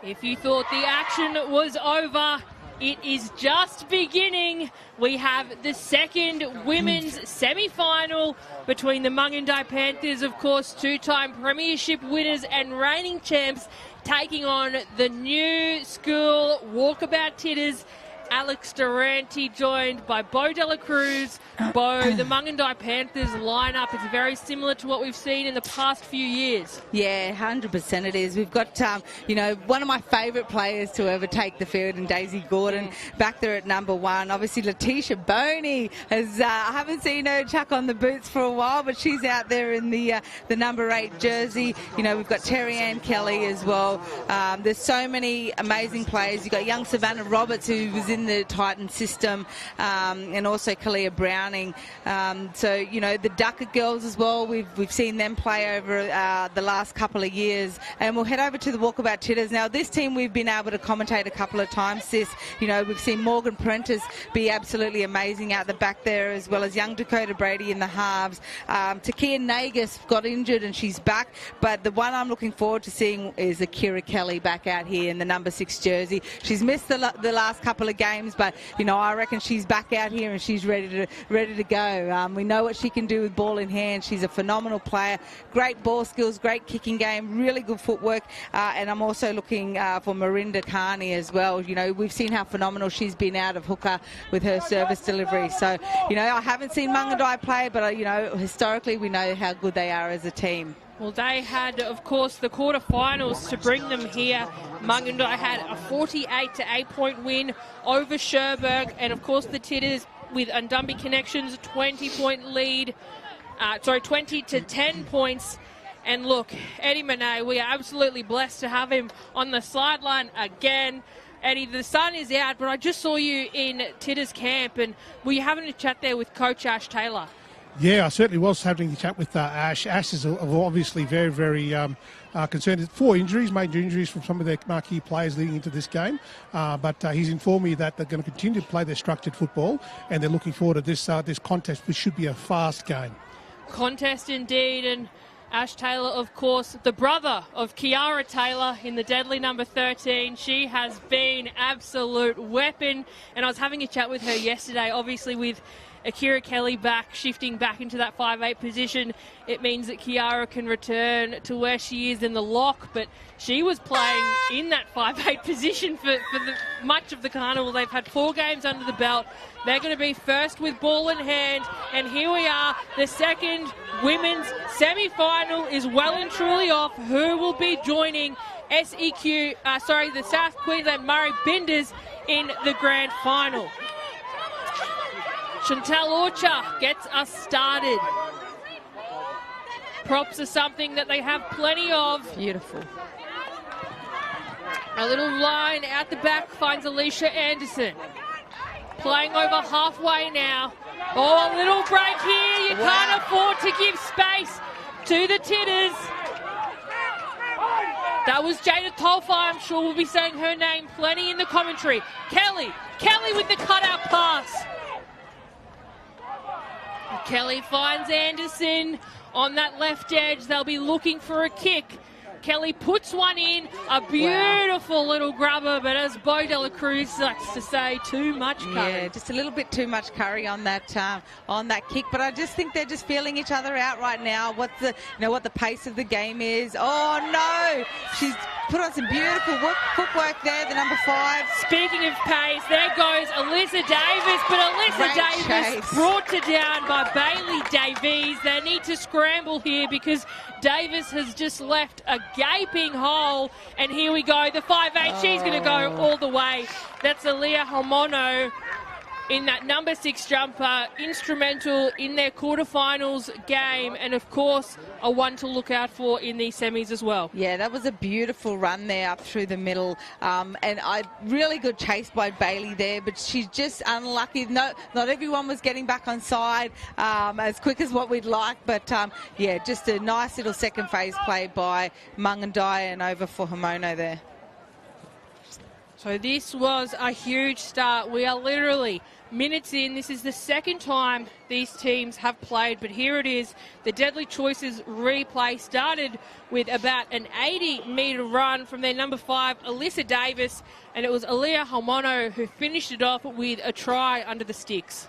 If you thought the action was over, it is just beginning. We have the second women's semi-final between the Mungindi Panthers, of course, two-time premiership winners and reigning champs, taking on the new school Walkabout Tiddas. Alex Durante joined by Bo Dela Cruz. Bo, the Mungindi Panthers lineup is very similar to what we've seen in the past few years. Yeah, 100% it is. We've got, one of my favourite players to ever take the field, and Daisy Gordon back there at number 1. Obviously, Letitia Boney has, I haven't seen her chuck on the boots for a while, but she's out there in the number 8 jersey. We've got Terry Ann Kelly as well. There's so many amazing players. You've got young Savannah Roberts, who was in the Titan system, and also Kalia Browning. The Ducker girls as well, we've seen them play over the last couple of years. And we'll head over to the Walkabout Tiddas. Now, this team we've been able to commentate a couple of times, sis. We've seen Morgan Prentice be absolutely amazing out the back there, as well as young Dakota Brady in the halves. Takia Nagus got injured and she's back, but the one I'm looking forward to seeing is Akira Kelly back out here in the number 6 jersey. She's missed the last couple of games, but I reckon she's back out here and she's ready to go. We know what she can do with ball in hand. She's a phenomenal player. Great ball skills, great kicking game, really good footwork. And I'm also looking for Marinda Carney as well. We've seen how phenomenal she's been out of hooker with her service delivery. So, I haven't seen Mungindi play, but, historically we know how good they are as a team. Well, they had, of course, the quarterfinals to bring them here. Mungindi had a 48-8 point win over Sherbrooke, and of course the Tiddas with Undumby Connections 20-point lead, 20 to 10 points. And look, Eddie Monet, we are absolutely blessed to have him on the sideline again. Eddie, the sun is out, but I just saw you in Tiddas camp, and were you having a chat there with Coach Ash Taylor? Yeah, I certainly was having a chat with Ash. Ash is obviously very, very concerned. 4 injuries, major injuries from some of their marquee players leading into this game. But he's informed me that they're going to continue to play their structured football, and they're looking forward to this contest, which should be a fast game. Contest indeed, and Ash Taylor, of course, the brother of Kiara Taylor in the deadly number 13. She has been absolute weapon, and I was having a chat with her yesterday, obviously with Akira Kelly back, shifting back into that 5'8 position. It means that Kiara can return to where she is in the lock, but she was playing in that 5'8 position for much of the carnival. They've had 4 games under the belt. They're going to be first with ball in hand, and here we are. The second women's semi-final is well and truly off. Who will be joining the South Queensland Murri Binders in the grand final? Chantal Orcher gets us started. Props are something that they have plenty of. Beautiful. A little line out the back finds Alicia Anderson. Playing over halfway now. Oh, a little break here. You can't afford to give space to the Tiddas. That was Jada Tolfa. I'm sure we'll be saying her name plenty in the commentary. Kelly with the cutout pass. Kelly finds Anderson on that left edge. They'll be looking for a kick. Kelly puts one in, a beautiful little grubber, but as Bo Dela Cruz likes to say, too much curry. Yeah, just a little bit too much curry on that kick. But I just think they're just feeling each other out right now. What the pace of the game is. Oh no, she's put on some beautiful footwork there. The number 5. Speaking of pace, there goes Alyssa Davis, but Alyssa Davis brought to down by Bailey Davies. They need to scramble here because Davis has just left a gaping hole, and here we go, the 5'8", she's going to go all the way. That's Aaliyah Homono in that number 6 jumper, instrumental in their quarterfinals game, and of course a one to look out for in these semis as well. Yeah, that was a beautiful run there up through the middle, and really good chase by Bailey there, but she's just unlucky. Not everyone was getting back on side as quick as what we'd like, but yeah, just a nice little second phase play by Mungindi and over for Homono there. So this was a huge start. We are literally minutes in. This is the second time these teams have played, but here it is. The Deadly Choices replay started with about an 80-metre run from their number 5, Alyssa Davis, and it was Aliyah Halmono who finished it off with a try under the sticks.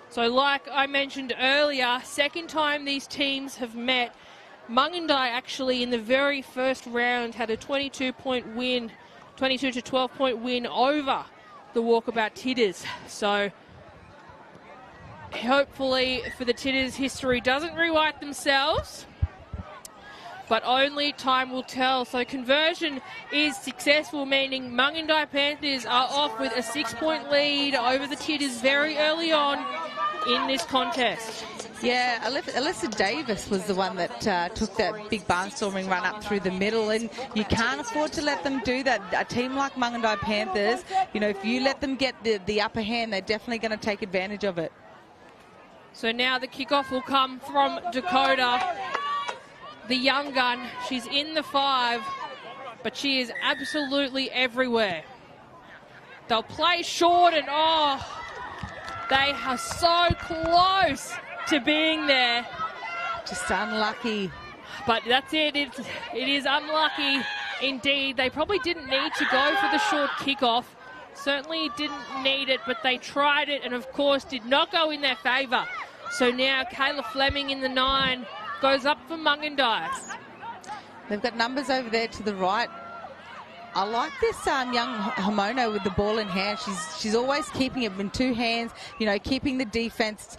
So like I mentioned earlier, second time these teams have met. Mungindi actually in the very first round had a 22-point win, 22 to 12-point win over the Walkabout Tiddas. So hopefully for the Tiddas, history doesn't rewrite themselves, but only time will tell. So conversion is successful, meaning Mungindi Panthers are off with a 6-point lead over the Tiddas very early on in this contest. Yeah, Alyssa Davis was the one that took that big barnstorming run up through the middle, and you can't afford to let them do that. A team like Mungindi Panthers, you know, if you let them get the upper hand, they're definitely going to take advantage of it. So now the kickoff will come from Dakota, the young gun. She's in the 5, but she is absolutely everywhere. They'll play short, and they are so close to being there. Just unlucky. But that's it. It is unlucky indeed. They probably didn't need to go for the short kickoff. Certainly didn't need it, but they tried it and, of course, did not go in their favour. So now Kayla Fleming in the 9 goes up for Mungindi. They've got numbers over there to the right. I like this young Hamono with the ball in hand. She's always keeping it in 2 hands, you know, keeping the defence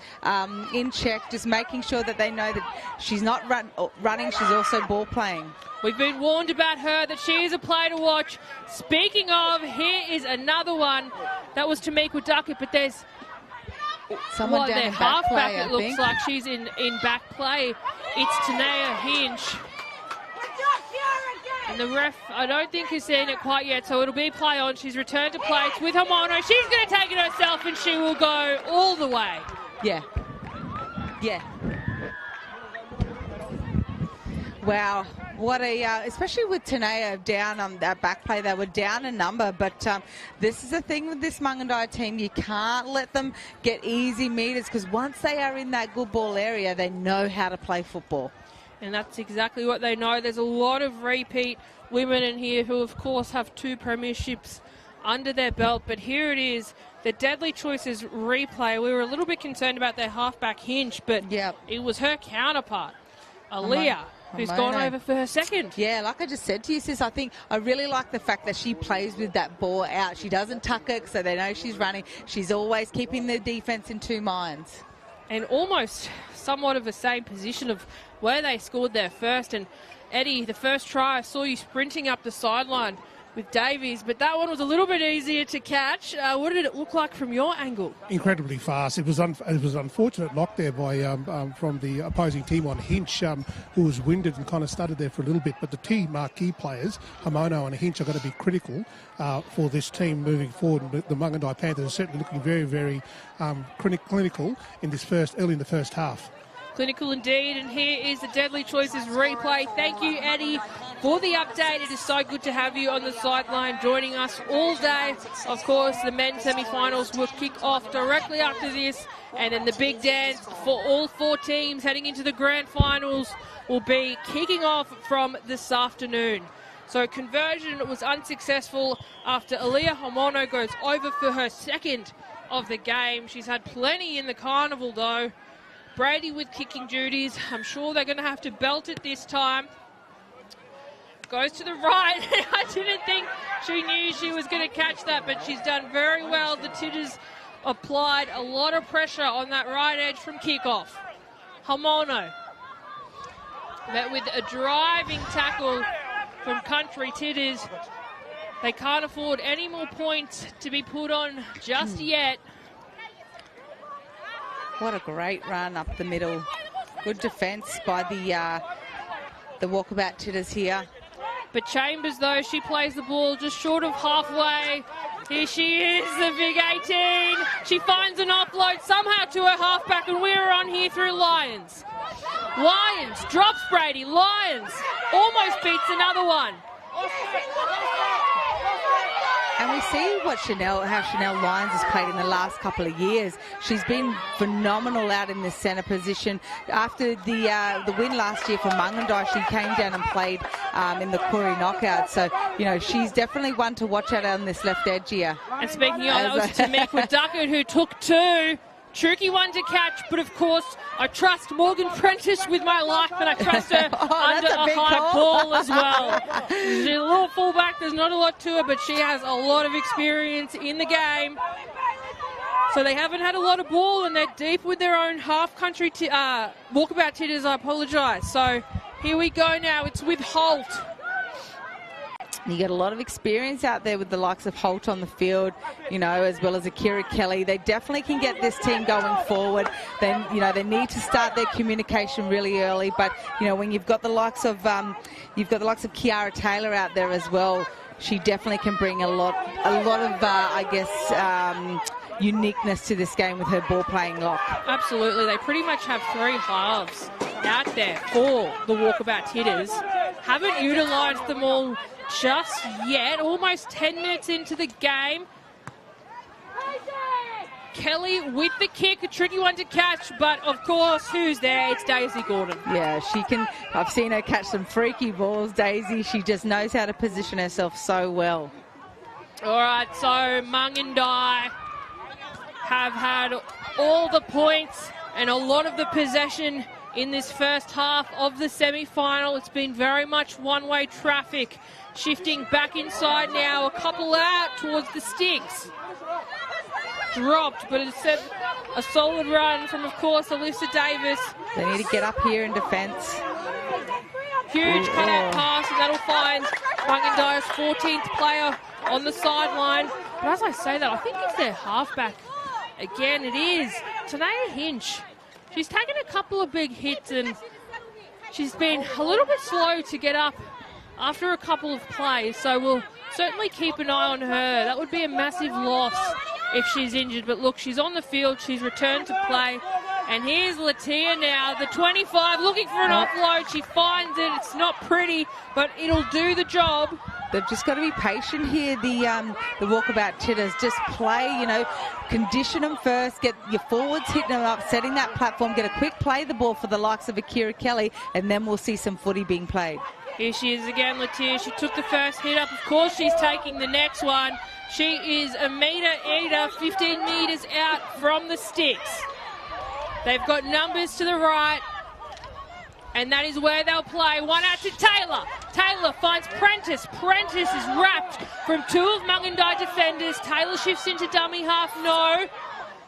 in check, just making sure that they know that she's not running, she's also ball playing. We've been warned about her, that she is a player to watch. Speaking of, here is another one. That was Tamika Duckett, but there's someone down in back play, it looks like she's in back play. It's Tanea Hinch. And the ref, I don't think, has seen it quite yet, so it'll be play on. She's returned to play. It's with Hamono. She's going to take it herself, and she will go all the way. Yeah. Yeah. Wow. What a, especially with Tanea down on that back play, they were down a number, but this is the thing with this Mungindi team. You can't let them get easy meters, because once they are in that good ball area, they know how to play football. And that's exactly what they know. There's a lot of repeat women in here who, of course, have 2 premierships under their belt. But here it is, the Deadly Choices replay. We were a little bit concerned about their halfback Hinch, but it was her counterpart, Aliyah, who's gone over for her second. Yeah, like I just said to you, sis, I really like the fact that she plays with that ball out. She doesn't tuck it, so they know she's running. She's always keeping the defence in 2 minds. And almost somewhat of the same position of where they scored their first. And Eddie, the first try, I saw you sprinting up the sideline with Davies, but that one was a little bit easier to catch. What did it look like from your angle? Incredibly fast. It was unfortunate knock there by from the opposing team on Hinch, who was winded and kind of stuttered there for a little bit. But the 2 marquee players, Hamono and Hinch, are going to be critical for this team moving forward. The Mungindi Panthers are certainly looking very, very clinical in early in the first half. Clinical indeed, and here is the Deadly Choices replay. Thank you, Eddie, for the update. It is so good to have you on the sideline joining us all day. Of course, the men's semi-finals will kick off directly after this, and then the big dance for all 4 teams heading into the grand finals will be kicking off from this afternoon. So conversion was unsuccessful after Aliyah Hamono goes over for her second of the game. She's had plenty in the Carnival, though. Brady with kicking duties. I'm sure they're going to have to belt it this time. Goes to the right. I didn't think she knew she was going to catch that, but she's done very well. The Tiddas applied a lot of pressure on that right edge from kickoff. Hamono met with a driving tackle from Country Tiddas. They can't afford any more points to be put on just yet. What a great run up the middle. Good defence by the Walkabout Tiddas here. But Chambers, though, she plays the ball just short of halfway. Here she is, the big 18. She finds an offload somehow to her halfback, and we're on here through Lyons. Lyons drops Brady. Lyons almost beats another one. And we see how Chanel Lyons has played in the last couple of years. She's been phenomenal out in the centre position. After the win last year for Mungindi, she came down and played in the Koori knockout. So, you know, she's definitely one to watch out on this left edge here. And speaking of, that was Tamika Duckett who took two. Tricky one to catch, but of course I trust Morgan Prentice with my life, and I trust her under a high ball as well. She's a little fullback, there's not a lot to her, but she has a lot of experience in the game. So they haven't had a lot of ball, and they're deep with their own half-country Walkabout Tiddas, I apologise. So here we go now, it's with Holt. You get a lot of experience out there with the likes of Holt on the field, you know, as well as Akira Kelly. They definitely can get this team going forward. Then, you know, they need to start their communication really early. But, you know, when you've got the likes of Kiara Taylor out there as well, she definitely can bring a lot of, I guess, uniqueness to this game with her ball playing lock. Absolutely. They pretty much have three halves out there for the Walkabout Tiddas. Haven't utilised them all just yet. Almost 10 minutes into the game. Kelly with the kick, a tricky one to catch, but of course, who's there? It's Daisy Gordon. Yeah, she can. I've seen her catch some freaky balls, Daisy. She just knows how to position herself so well. All right, so Mungindi have had all the points and a lot of the possession in this first half of the semi-final. It's been very much one-way traffic. Shifting back inside now, a couple out towards the sticks. Dropped, but it's a solid run from, of course, Alyssa Davis. They need to get up here in defence. Huge cut-out pass, and that'll find Mungindi's 14th player on the sideline. But as I say that, I think it's their halfback. Again, it is. Tanea Hinch. She's taken a couple of big hits, and she's been a little bit slow to get up after a couple of plays, so we'll certainly keep an eye on her. That would be a massive loss if she's injured, but look, she's on the field, she's returned to play, and here's Latia now, the 25, looking for an offload. She finds it. It's not pretty, but it'll do the job. They've just got to be patient here, the Walkabout Tiddas. Just play, you know, condition them first, get your forwards hitting them up, setting that platform, get a quick play the ball for the likes of Akira Kelly, and then we'll see some footy being played. Here she is again, Latia. She took the first hit up. Of course, she's taking the next one. She is a metre eater, 15 metres out from the sticks. They've got numbers to the right, and that is where they'll play. One out to Taylor. Taylor finds Prentice. Prentice is wrapped from two of Mungindi defenders. Taylor shifts into dummy half. No.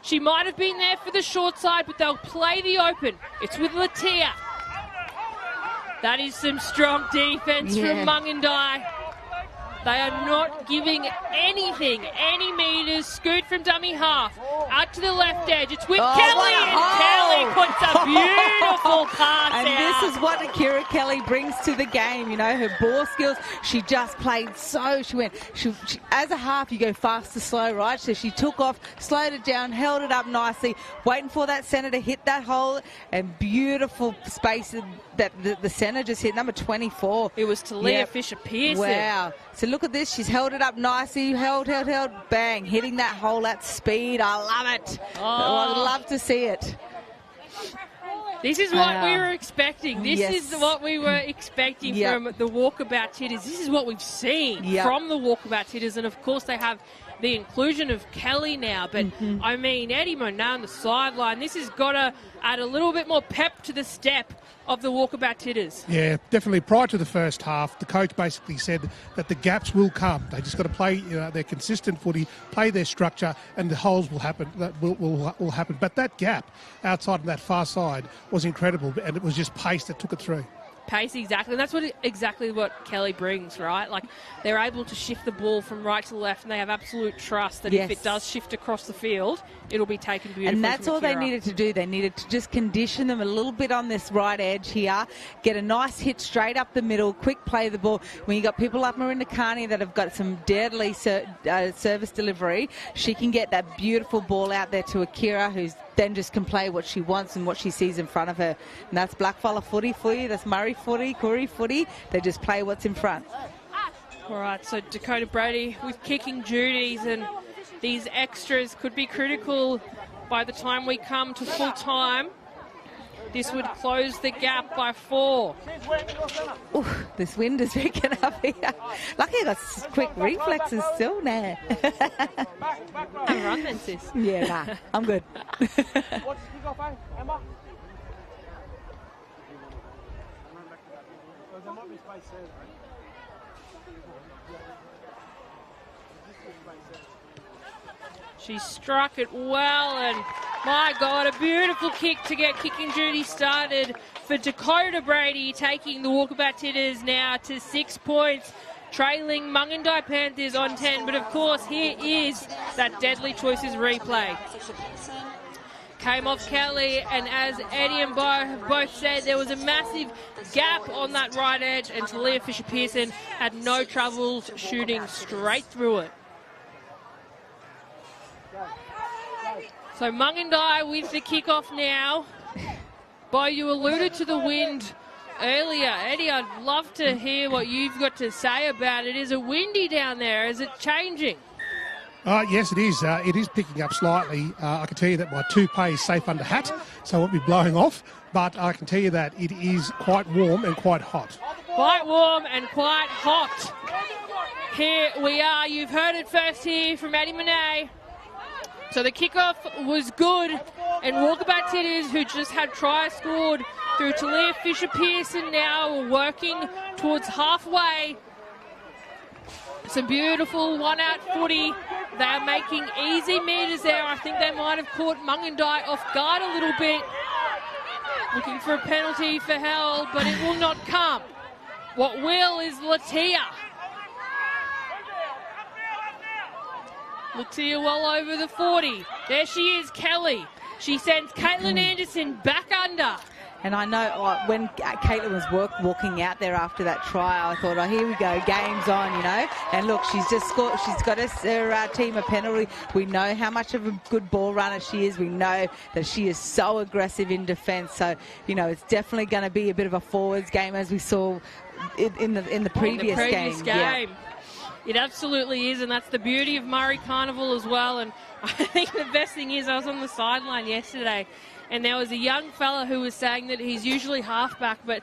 She might have been there for the short side, but they'll play the open. It's with Latia. That is some strong defence from Mungindi. They are not giving anything, any metres. Scoot from dummy half. Out to the left edge. It's with Kelly, and Kelly puts a beautiful pass and out. This is what Akira Kelly brings to the game. You know, her ball skills. She just played so. She as a half, you go fast to slow, right? So she took off, slowed it down, held it up nicely, waiting for that centre to hit that hole, and beautiful space that the centre just hit, number 24. It was Talia Fisher-Pearson. Wow. So look at this. She's held it up nicely. Held. Bang. Hitting that hole at speed. I love it. I'd love to see it. This is what we were expecting. This is what we were expecting from the Walkabout Tiddas. This is what we've seen from the Walkabout Tiddas. And, of course, they have the inclusion of Kelly now. But, I mean, Eddie Monet on the sideline. This has got to add a little bit more pep to the step of the Walkabout Tiddas. Yeah, definitely. Prior to the first half, the coach basically said that the gaps will come. They just got to play, you know, their consistent footy, play their structure, and the holes will happen. That will happen. But that gap outside of that far side was incredible, and it was just pace that took it through. Pace, exactly. And that's exactly what Kelly brings, right? Like, they're able to shift the ball from right to left, and they have absolute trust that if it does shift across the field, it'll be taken beautifully. And that's all they needed to do. They needed to just condition them a little bit on this right edge here, get a nice hit straight up the middle, quick play the ball. When you got people like Miranda Carney that have got some deadly service delivery, she can get that beautiful ball out there to Akira, who's then just can play what she wants and what she sees in front of her. And that's Blackfella footy for you. That's Murri footy, Koori footy. They just play what's in front. All right, so Dakota Brady with kicking duties, and these extras could be critical by the time we come to full time. This would close the gap by 4. Ooh, this wind is picking up here. Lucky I got quick reflexes still now. Have a run then, sis. Yeah, nah, I'm good. She struck it well, and my God, a beautiful kick to get kicking duty started for Dakota Brady, taking the Walkabout Tiddas now to 6 points, trailing Mungindi Panthers on 10. But of course, here is that Deadly Choices replay. Came off Kelly, and as Eddie and Bo have both said, there was a massive gap on that right edge, and Talia Fisher-Pearson had no troubles shooting straight through it. So Mungindi with the kickoff now. Bo, you alluded to the wind earlier. Eddie, I'd love to hear what you've got to say about it. Is it windy down there? Is it changing? Yes, it is. It is picking up slightly. I can tell you that my toupee is safe under hat, so it won't be blowing off. But I can tell you that it is quite warm and quite hot. Quite warm and quite hot. Here we are. You've heard it first here from Eddie Monet. So the kickoff was good, and Walkabout Tiddas, who just had try scored through Talia Fisher-Pearson, now working towards halfway. Some beautiful one-out footy. They are making easy meters there. I think they might have caught Mungindi off guard a little bit. Looking for a penalty for Hell, but it will not come. What will is Latia. Latia well over the 40. There she is, Kelly. She sends Caitlin Anderson back under. And I know when Caitlin was walking out there after that try, I thought, oh, here we go, game's on, you know. And look, she's just scored. She's got her team a penalty. We know how much of a good ball runner she is. We know that she is so aggressive in defence. So, you know, it's definitely going to be a bit of a forwards game, as we saw in the previous game. Yeah. It absolutely is, and that's the beauty of Murri Carnival as well. And I think the best thing is, I was on the sideline yesterday, and there was a young fella who was saying that he's usually halfback, but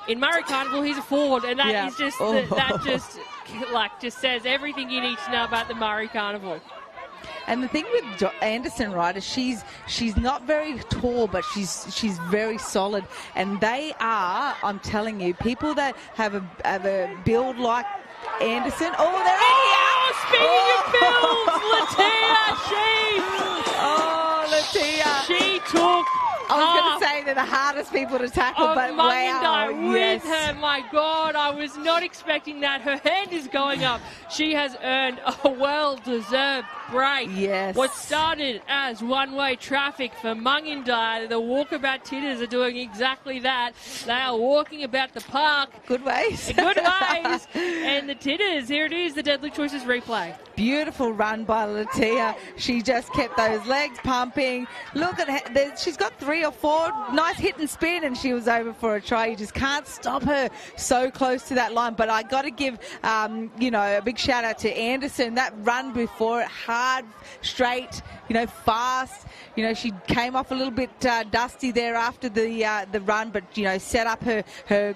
in Murri Carnival he's a forward, and that is just that just says everything you need to know about the Murri Carnival. And the thing with Anderson, right, is she's not very tall, but she's very solid. And they are, I'm telling you, people that have a build like Anderson. Oh, they're Speaking of builds, Latia, Latia. She took I was going to say they're the hardest people to tackle, but wow. With her, my God, I was not expecting that. Her hand is going up. She has earned a well-deserved break. Yes. What started as one-way traffic for Mungindi, the Walkabout Tiddas are doing exactly that. They are walking about the park. Good ways. Good ways. And the Tiddas, here it is, the Deadly Choices replay. Beautiful run by Latia. She just kept those legs pumping. Look at her. She's got 3 or 4 nice hit and spin, and she was over for a try. You just can't stop her so close to that line. But I got to give, a big shout out to Anderson. That run before it, hard, straight, fast. She came off a little bit dusty there after the run, but set up her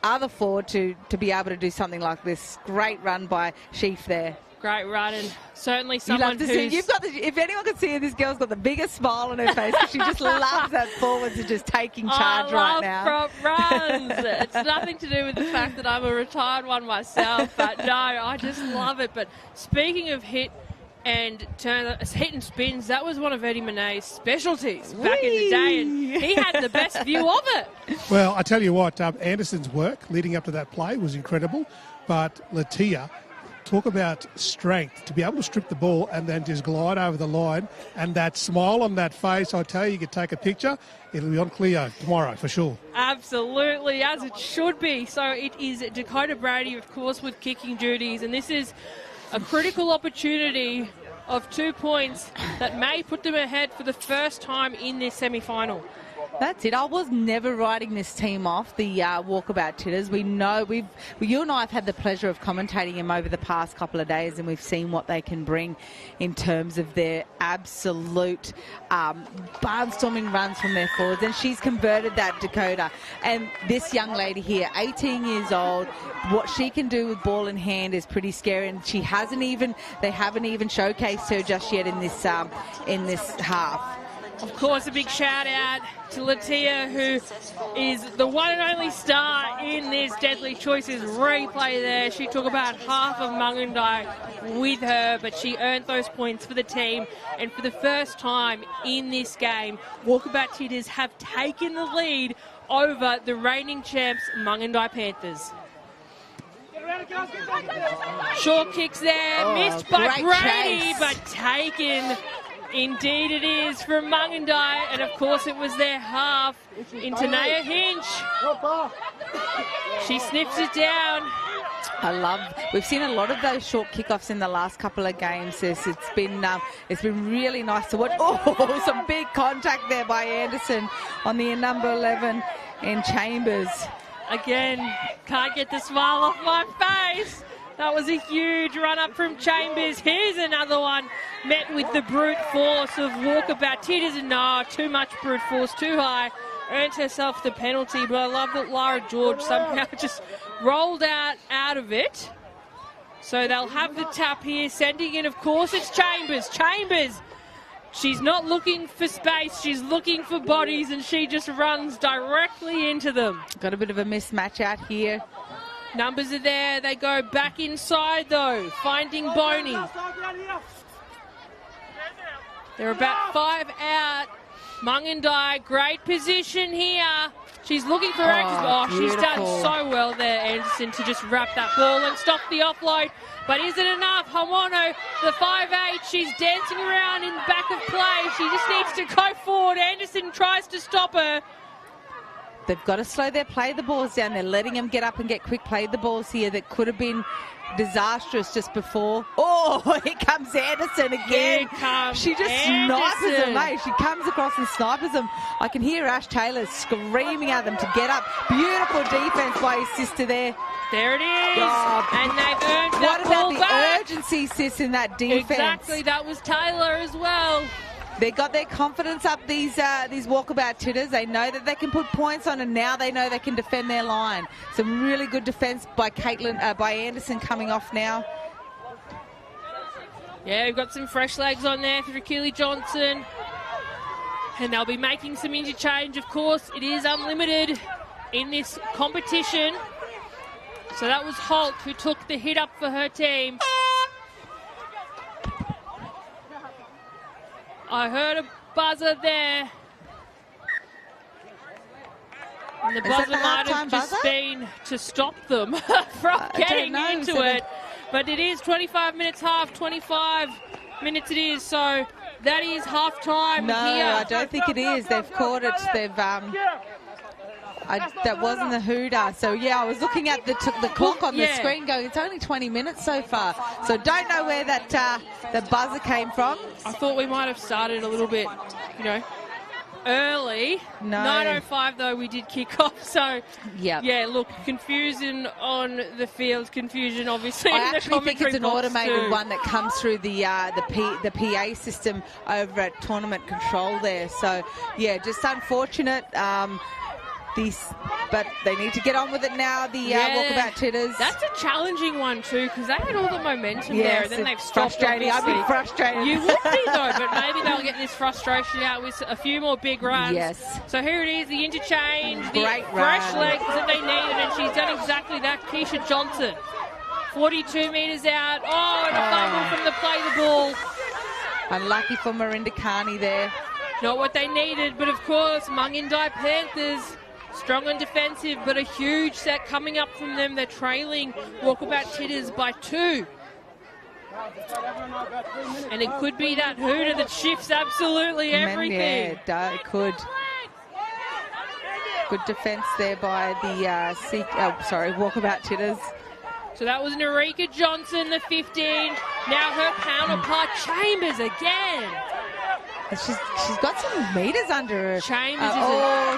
other forward to be able to do something like this. Great run by Sheaf there. Great run, and certainly someone who's... if anyone can see her, this girl's got the biggest smile on her face. She just loves that forwards and just taking charge right now. I love front runs. It's nothing to do with the fact that I'm a retired one myself, but no, I just love it. But speaking of hit and spins, that was one of Eddie Monet's specialties back in the day, and he had the best view of it. Well, I tell you what, Anderson's work leading up to that play was incredible, but Latia, talk about strength, to be able to strip the ball and then just glide over the line, and that smile on that face, I tell you could take a picture. It'll be on Clio tomorrow for sure. Absolutely, as it should be. So it is Dakota Brady, of course, with kicking duties, and this is a critical opportunity of 2 points that may put them ahead for the first time in this semi-final. That's it. I was never writing this team off, the Walkabout Tiddas. We know you and I have had the pleasure of commentating them over the past couple of days, and we've seen what they can bring in terms of their absolute barnstorming runs from their forwards. And she's converted that, Dakota. And this young lady here, 18 years old, what she can do with ball in hand is pretty scary. And they haven't even showcased her just yet in this half. Of course, a big shout out to Latia, who is the one and only star in this Deadly Choices replay there. She took about half of Mungindi with her, but she earned those points for the team. And for the first time in this game, Walkabout Tiddas have taken the lead over the reigning champs, Mungindi Panthers. Short kicks there, missed by Brady, but taken. Indeed it is from Mungindi, and of course it was their half into Naya Hinch. She snips it down. We've seen a lot of those short kickoffs in the last couple of games, sis. It's been really nice to watch. Oh, some big contact there by Anderson on the number 11 in Chambers. Again, can't get the smile off my face. That was a huge run-up from Chambers. Here's another one, met with the brute force of Walkabout Tiddas, and no, too much brute force, too high. Earned herself the penalty, but I love that Lara George somehow just rolled out of it. So they'll have the tap here, sending in, of course, it's Chambers. Chambers, she's not looking for space, she's looking for bodies, and she just runs directly into them. Got a bit of a mismatch out here. Numbers are there. They go back inside, though, finding Boney. They're about 5 out. Mungindi, great position here. She's looking for Anderson. She's done so well there, Anderson, to just wrap that ball and stop the offload. But is it enough? Hamono, the 5'8", she's dancing around in back of play. She just needs to go forward. Anderson tries to stop her. They've got to slow their play the balls down. They're letting them get up and get quick play the balls here. That could have been disastrous just before. Oh, here comes Anderson again. She just snipers them, mate. She comes across and snipers them. I can hear Ash Taylor screaming at them to get up. Beautiful defense by his sister there. There it is. And they've earned that ball back. What about the urgency, sis, in that defense? Exactly. That was Taylor as well. They got their confidence up, these Walkabout Tiddas. They know that they can put points on, and now they know they can defend their line. Some really good defence by by Anderson coming off now. Yeah, we've got some fresh legs on there for Keely Johnson. And they'll be making some interchange, of course. It is unlimited in this competition. So that was Holt who took the hit up for her team. I heard a buzzer there. And the buzzer might have just been to stop them from getting into it. But it is 25 minutes half, 25 minutes it is. So that is half time here. No, I don't think it is. They've caught it. That wasn't the hooter. So, yeah, I was looking at the clock on the screen going, it's only 20 minutes so far. So don't know where that the buzzer came from. I thought we might have started a little bit, early. No. 9:05, though, we did kick off. So, yeah, look, confusion on the field, confusion, obviously, I in the actually think it's an automated too. one that comes through the PA system over at Tournament Control there. So, yeah, just unfortunate. But they need to get on with it now, the Walkabout Tiddas. That's a challenging one too, because they had all the momentum there, and then they've stopped. Frustrating. I'd be frustrated. You would be though, but maybe they'll get this frustration out with a few more big runs. Yes. So here it is, the interchange, the Great fresh run. legs that they needed, and she's done exactly that. Keisha Johnson, 42 metres out. Oh, and a fumble from the play the ball. Unlucky for Marinda Carney there. Not what they needed, but of course, Mungindi Panthers. Strong and defensive, but a huge set coming up from them. They're trailing Walkabout Tiddas by 2. And it could be that hooter that shifts absolutely everything. Yeah, it could. Good defence there by the Walkabout Tiddas. So that was Narika Johnson, the 15. Now her counterpart, Chambers again. She's got some meters under her. Chambers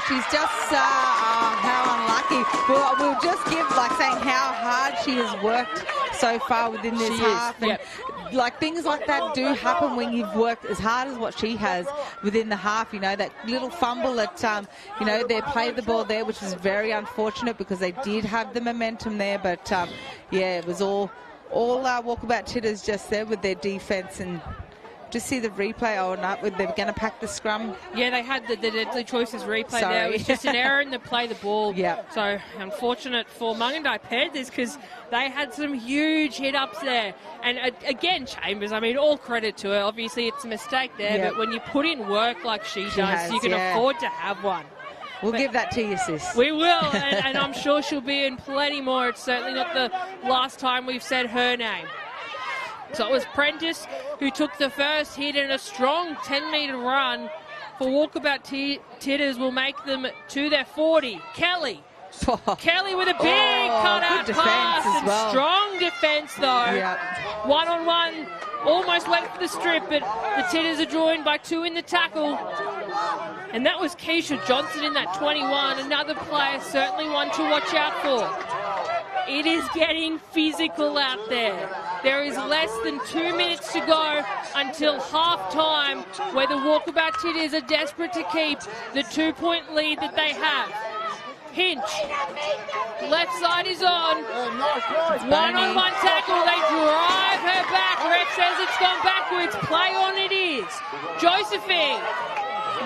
she's just how unlucky. We'll just give saying how hard she has worked so far within this half. And things like that do happen when you've worked as hard as what she has within the half. That little fumble at they played the ball there, which is very unfortunate because they did have the momentum there. But it was all Walkabout Tiddas just there with their defence. And just see the replay. Oh, no, they're going to pack the scrum. Yeah, they had the deadly choices replay there. It was just an error in the play the ball. Yeah. So unfortunate for Mungindi Panthers because they had some huge hit-ups there. And again, Chambers, all credit to her. Obviously, it's a mistake there, but when you put in work like she does, you can afford to have one. We'll give that to you, sis. We will, and I'm sure she'll be in plenty more. It's certainly not the last time we've said her name. So it was Prentice who took the first hit, and a strong 10-metre run for Walkabout Tiddas will make them to their 40. Kelly with a big cut-out pass and strong defence, though. One-on-one, almost went for the strip, but the Tiddas are joined by 2 in the tackle. And that was Keisha Johnson in that 21, another player, certainly one to watch out for. It is getting physical out there. There is less than 2 minutes to go until half-time, where the Walkabout Tiddas are desperate to keep the 2-point lead that they have. Hinch, left side is on. One-on-one tackle, they drive her back. Ref says it's gone backwards. Play on it is. Josephine.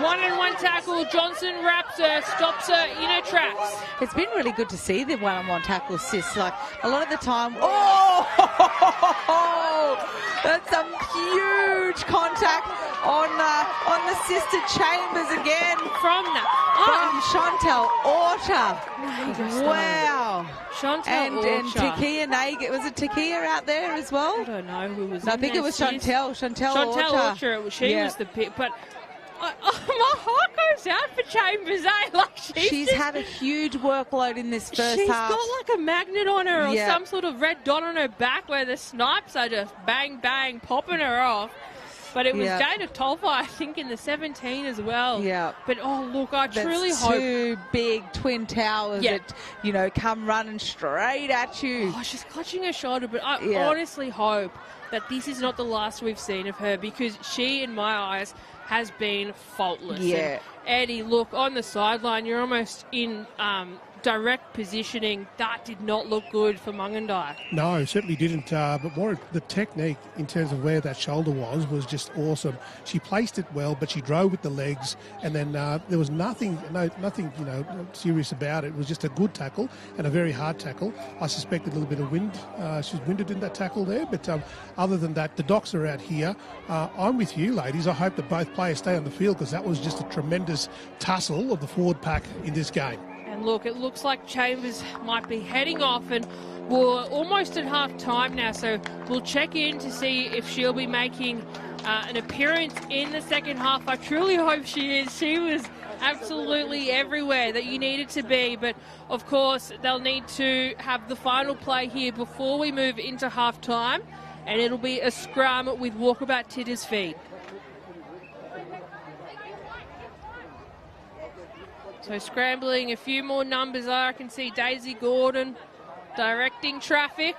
One-on-one tackle, Johnson wraps her, stops her in her tracks. It's been really good to see the one-on-one tackle, sis. A lot of the time, that's some huge contact on the sister Chambers again. From Chantel Orta. Wow. Chantel Orta. And Takia Nagel. Was it Takia out there as well? I don't know who was I think it was Chantel Orta. She was the pick, but my heart goes out for Chambers, she's had a huge workload in this first half. She's got a magnet on her or some sort of red dot on her back where the snipes are just bang, bang, popping her off. But it was Jada Tolfa, I think, in the 17 as well. Yeah. But, I truly hope... 2 big twin towers that, come running straight at you. Oh, she's clutching her shoulder, but I honestly hope that this is not the last we've seen of her because she, in my eyes, has been faultless. Yeah. And Eddie, look, on the sideline, you're almost in direct positioning. That did not look good for Mungindi. No, it certainly didn't. But more the technique in terms of where that shoulder was just awesome. She placed it well, but she drove with the legs, and then there was nothing serious about it. It was just a good tackle and a very hard tackle. I suspect a little bit of wind. She was winded in that tackle there, but other than that, the Docs are out here. I'm with you, ladies. I hope that both players stay on the field because that was just a tremendous tussle of the forward pack in this game. And look, it looks like Chambers might be heading off, and we're almost at half time now, so we'll check in to see if she'll be making an appearance in the second half. I truly hope she is. She was absolutely everywhere that you needed to be, but of course they'll need to have the final play here before we move into half time, and it'll be a scrum with Walkabout Tiddas feed. So scrambling a few more numbers there. I can see Daisy Gordon directing traffic.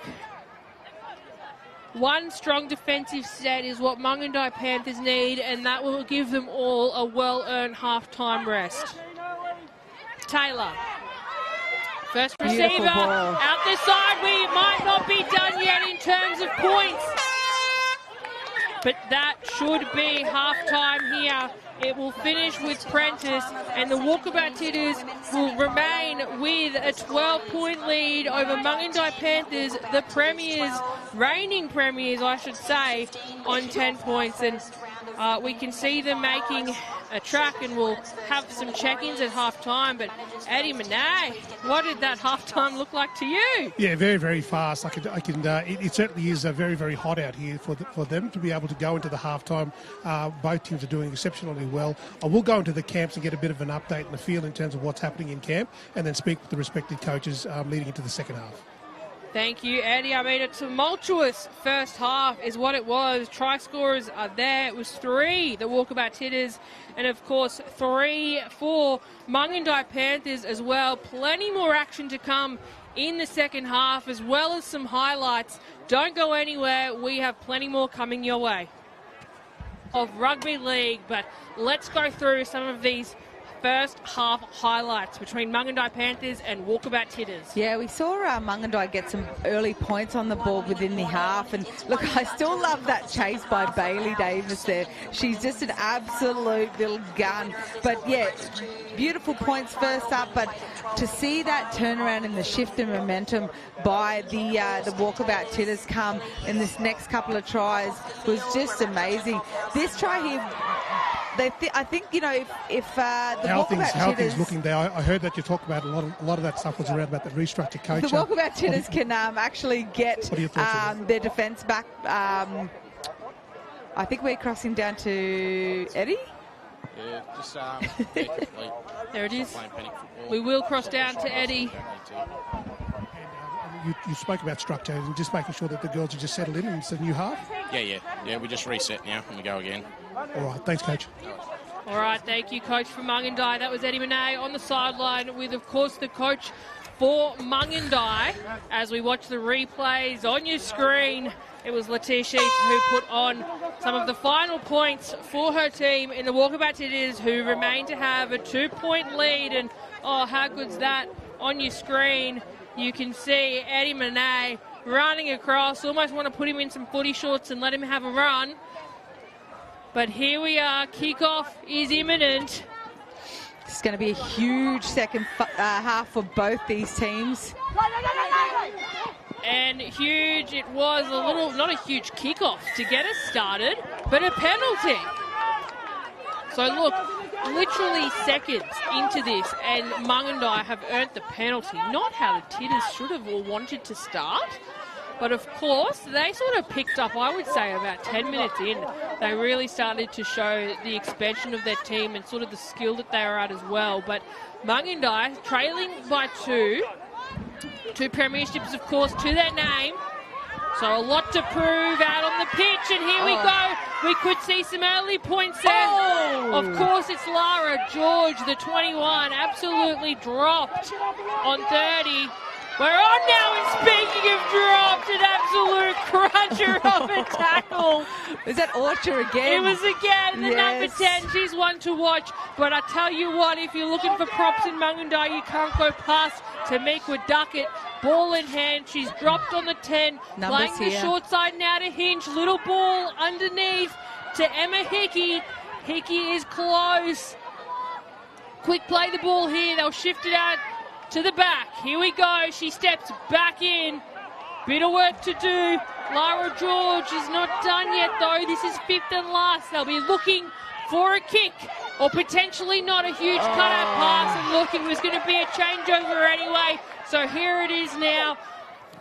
One strong defensive set is what Mungindi Panthers need, and that will give them all a well-earned half-time rest. Taylor. First receiver out the side. We might not be done yet in terms of points, but that should be half-time here. It will finish with Prentice, and the Walkabout Tiddas will remain with a 12-point lead over Mungindi Panthers, the premiers, reigning premiers, I should say, on 10 points. And we can see them making a track, and we'll have some check-ins at half-time. But Eddie Monet, what did that half-time look like to you? Yeah, very, very fast. It certainly is very, very hot out here for them to be able to go into the half-time. Both teams are doing exceptionally well. I will go into the camps and get a bit of an update in the field in terms of what's happening in camp, and then speak with the respective coaches leading into the second half. Thank you, Eddie. I mean, a tumultuous first half is what it was. Try scorers are there. It was 3, the Walkabout Tiddas, and of course 3 for Mungindi Panthers as well. Plenty more action to come in the second half, as well as some highlights. Don't go anywhere. We have plenty more coming your way of Rugby League, but let's go through some of these first half highlights between Mungindi Panthers and Walkabout Tiddas. Yeah, we saw Mungindi get some early points on the ball within the half, and look, I still love that chase by Bailey Davis there. She's just an absolute little gun. But yeah, beautiful points first up, but to see that turnaround in the shift in momentum by the Walkabout Tiddas come in this next couple of tries was just amazing. This try here, I think, you know, if the how Walkabout things Tiddas looking there. I heard that you talk about a lot of that stuff was around about the restructure coach. the Walkabout Tiddas can actually get their defence back. I think we're crossing down to Eddie. Yeah, just complete. There it is. We will cross down to Eddie. You spoke about structure and just making sure that the girls are just settled in. It's a new half. Yeah. We just reset now and we go again. All right, thanks, coach. All right, thank you, coach from Mungindi. That was Eddie Monet on the sideline with, of course, the coach for Mungindi. As we watch the replays on your screen, it was Letitia who put on some of the final points for her team in the Walkabout Tiddas, who remain to have a 2-point lead. And, oh, how good's that on your screen? You can see Eddie Monet running across. Almost want to put him in some footy shorts and let him have a run. But here we are. Kickoff is imminent. It's going to be a huge second half for both these teams. And huge, it was a little, not a huge kickoff to get us started, but a penalty. So look, literally seconds into this, and Mungindi have earned the penalty. Not how the Tiddas should have or wanted to start. But of course, they sort of picked up, I would say, about 10 minutes in. They really started to show the expansion of their team and sort of the skill that they are at as well. But Mungindi trailing by 2 premierships, of course, to their name. So a lot to prove out on the pitch, and here we go. We could see some early points there. Oh. Of course, it's Lara George, the 21, absolutely dropped on 30. We're on now, and speaking of dropped, an absolute cruncher of a tackle. Is that Orcher again? It was again, the number 10. She's one to watch. But I tell you what, if you're looking for props in Mungindi, you can't go past Tamikwa Duckett. Ball in hand, she's dropped on the 10. Numbers playing the short side now to Hinch. Little ball underneath to Emma Hickey. Hickey is close. Quick play the ball here. They'll shift it out to the back. Here we go. She steps back in. Bit of work to do. Lara George is not done yet, though. This is 5th and last. They'll be looking for a kick, or potentially not a huge cut-out pass. And look, it was going to be a changeover anyway. So here it is now,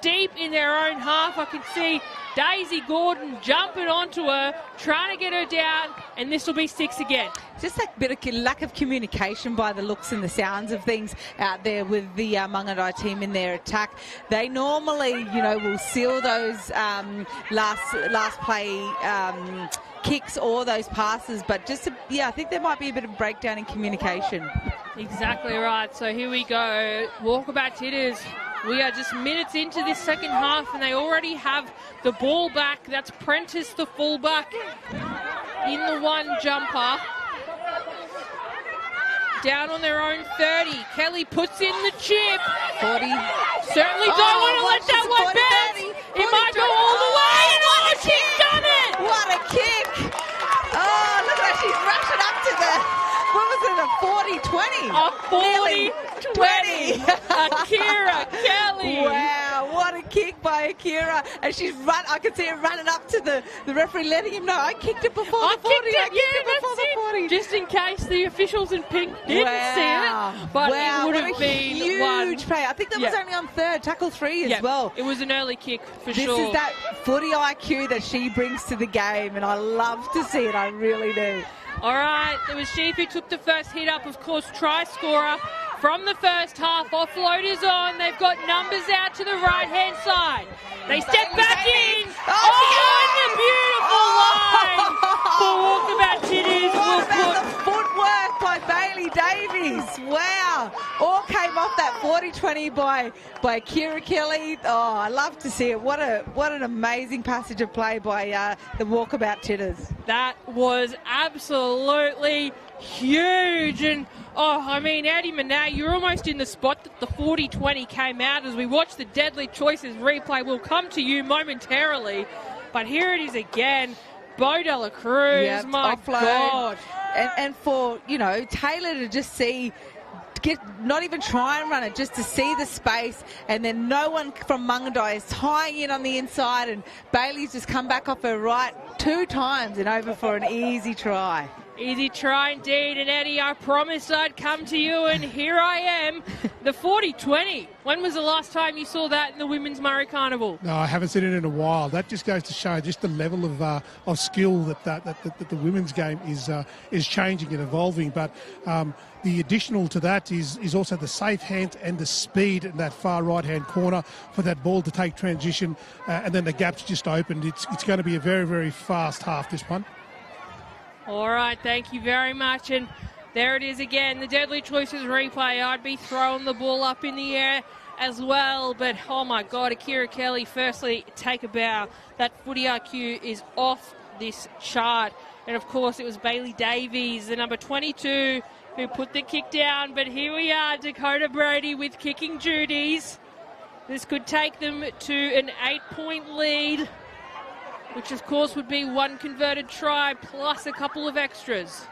deep in their own half. I can see Daisy Gordon jumping onto her, trying to get her down, and this will be 6 again. Just a bit of lack of communication by the looks and the sounds of things out there with the Mungindi team in their attack. They normally, you know, will seal those last play kicks or those passes, but just I think there might be a bit of breakdown in communication. Exactly right. So here we go. Walkabout Tiddas. We are just minutes into this second half, and they already have the ball back. That's Prentice, the fullback, in the one jumper. Down on their own 30. Kelly puts in the chip. 40. Certainly don't want to let that one bounce. It might go all the way. And oh, she's done it. What a kick. Oh, look at that. She's rushing up to the, what was it, a 40-20? A 40-20. Akira Kelly. Wow, what a kick by Akira. And she's I can see her running up to the referee, letting him know, I kicked it before the 40. I kicked it before the 40. Just in case the officials in pink didn't see it. But it would have been huge play. I think that was only on 3rd, tackle 3 as well. It was an early kick for sure. This is that footy IQ that she brings to the game, and I love to see it. I really do. All right, it was she who took the first hit up, of course, try scorer from the first half. Offload is on. They've got numbers out to the right-hand side. They step back in. And the beautiful line for Walkabout Tiddas will put... The footwork by Bailey Davies. Wow. All came off that 40-20 by Kira Kelly. Oh, I love to see it. What an amazing passage of play by the Walkabout Tiddas. That was absolutely huge. And, I mean, Addie Monet, you're almost in the spot that the 40-20 came out as we watch the Deadly Choices replay. We'll come to you momentarily. But here it is again. Bo de la Cruz, yep, my offload. God. And for, Taylor to just see, not even try and run it, just to see the space, and then no one from Mungindi is tying in on the inside, and Bailey's just come back off her right 2 times and over for an easy try. Easy try indeed, and Eddie, I promised I'd come to you, and here I am. The 40-20. When was the last time you saw that in the Women's Murri Carnival? No, I haven't seen it in a while. That just goes to show just the level of skill that the women's game is changing and evolving. But the additional to that is also the safe hand and the speed in that far right-hand corner for that ball to take transition, and then the gap's just opened. It's going to be a very, very fast half, this one. All right, thank you very much. And there it is again, the Deadly Choices replay. I'd be throwing the ball up in the air as well. But, oh, my God, Akira Kelly, firstly, take a bow. That footy IQ is off this chart. And, of course, it was Bailey Davies, the number 22, who put the kick down. But here we are, Dakota Brady with kicking duties. This could take them to an 8-point lead, which of course would be 1 converted try plus a couple of extras.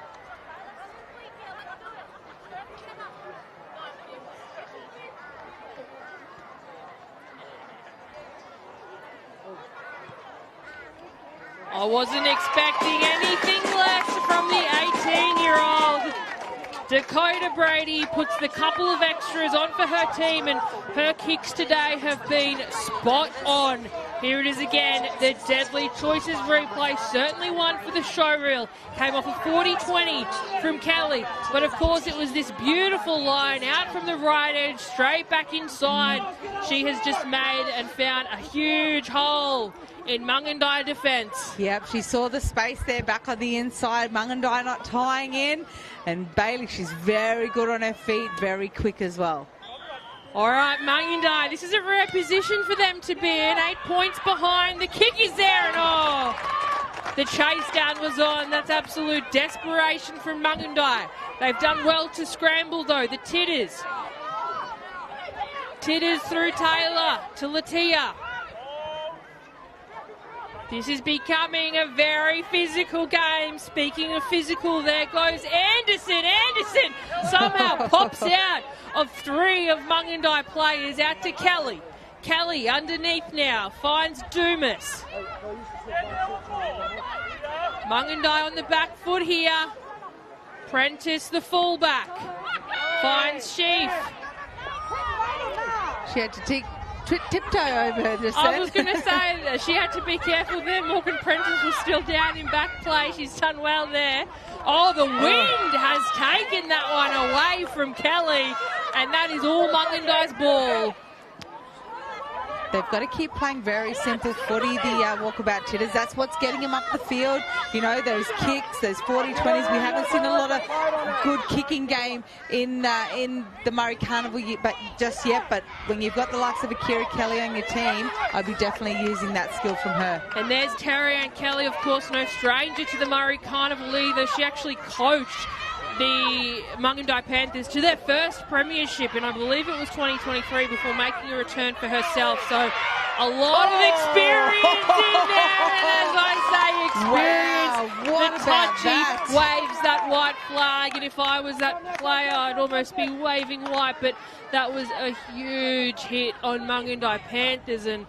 I wasn't expecting anything less from the 18-year-old. Dakota Brady puts the couple of extras on for her team, and her kicks today have been spot on. Here it is again, the Deadly Choices replay, certainly one for the showreel. Came off a 40-20 from Kelly, but of course it was this beautiful line out from the right edge, straight back inside. She has just made and found a huge hole in Mungindi defence. Yep, she saw the space there back on the inside. Mungindi not tying in. And Bailey, she's very good on her feet, very quick as well. All right, Mungindi, this is a rare position for them to be in. 8 points behind. The kick is there, and the chase down was on. That's absolute desperation from Mungindi. They've done well to scramble, though. The Tiddas. Tiddas through Taylor to Latia. This is becoming a very physical game. Speaking of physical, there goes Anderson. Anderson somehow pops out of 3 of Mungindi players out to Kelly. Kelly underneath now, finds Dumas. Mungindi on the back foot here. Prentice, the fullback, finds Sheaf. She had to tiptoe over her just I then. was going to say that she had to be careful there. Morgan Prentice was still down in back play. She's done well there. Oh, the wind has taken that one away from Kelly, and that is all Mungindi's ball. They've got to keep playing very simple footy, the Walkabout Tiddas. That's what's getting them up the field. You know, those kicks, those 40-20s. We haven't seen a lot of good kicking game in the Murri Carnival just yet. But when you've got the likes of Akira Kelly on your team, I'd be definitely using that skill from her. And there's Terry-Ann Kelly, of course, no stranger to the Murri Carnival either. She actually coached the Mungindi Panthers to their first premiership, and I believe it was 2023, before making a return for herself. So a lot of experience in there, and as I say, experience. Wow, what the about touchy that? waves that white flag, and if I was that player, I'd almost be waving white. But that was a huge hit on Mungindi Panthers, and